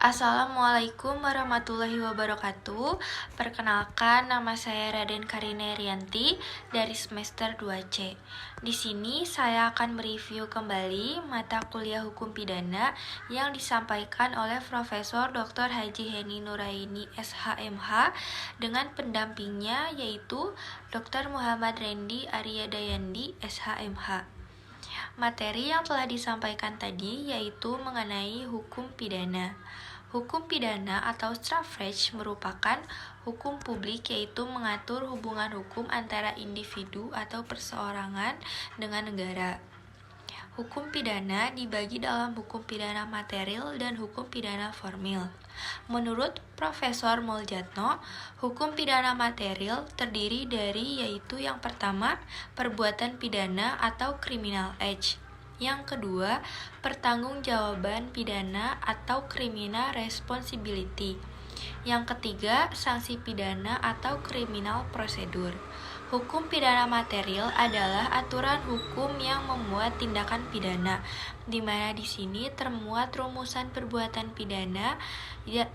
Assalamualaikum warahmatullahi wabarakatuh. Perkenalkan, nama saya Raden Karina Rianti dari semester 2C. Di sini saya akan mereview kembali mata kuliah Hukum Pidana yang disampaikan oleh Profesor Dr. Haji Heni Nuraini SHMH dengan pendampingnya yaitu Dr. Muhammad Rendi Arya Dayandi SHMH. Materi yang telah disampaikan tadi yaitu mengenai hukum pidana. Hukum pidana atau Strafrecht merupakan hukum publik yaitu mengatur hubungan hukum antara individu atau perseorangan dengan negara. Hukum pidana dibagi dalam hukum pidana material dan hukum pidana formil. Menurut Profesor Moljatno, hukum pidana material terdiri dari yaitu yang pertama, perbuatan pidana atau criminal act. Yang kedua, pertanggungjawaban pidana atau criminal responsibility. Yang ketiga, sanksi pidana atau criminal procedure. Hukum pidana material adalah aturan hukum yang memuat tindakan pidana, di mana di sini termuat rumusan perbuatan pidana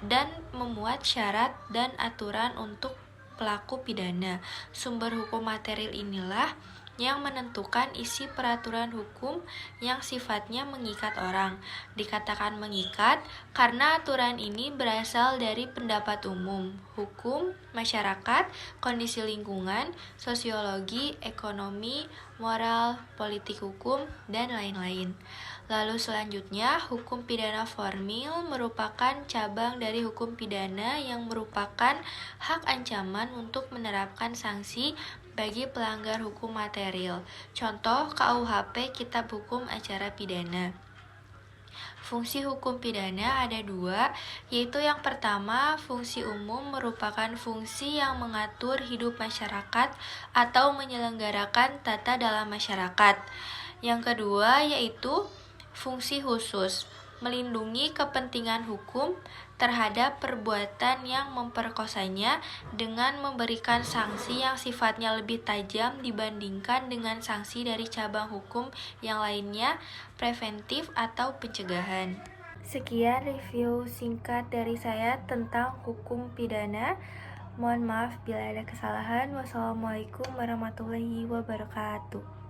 dan memuat syarat dan aturan untuk pelaku pidana. Sumber hukum material inilah yang menentukan isi peraturan hukum yang sifatnya mengikat orang. Dikatakan mengikat karena aturan ini berasal dari pendapat umum, hukum, masyarakat, kondisi lingkungan, sosiologi, ekonomi, moral, politik hukum, dan lain-lain. Lalu selanjutnya, hukum pidana formil merupakan cabang dari hukum pidana yang merupakan hak ancaman untuk menerapkan sanksi bagi pelanggar hukum material. Contoh KUHP Kitab Hukum Acara Pidana. Fungsi hukum pidana ada dua, yaitu yang pertama, fungsi umum merupakan fungsi yang mengatur hidup masyarakat atau menyelenggarakan tata dalam masyarakat. Yang kedua yaitu fungsi khusus, melindungi kepentingan hukum terhadap perbuatan yang memperkosanya dengan memberikan sanksi yang sifatnya lebih tajam dibandingkan dengan sanksi dari cabang hukum yang lainnya, preventif atau pencegahan. Sekian review singkat dari saya tentang hukum pidana. Mohon maaf bila ada kesalahan. Wassalamualaikum warahmatullahi wabarakatuh.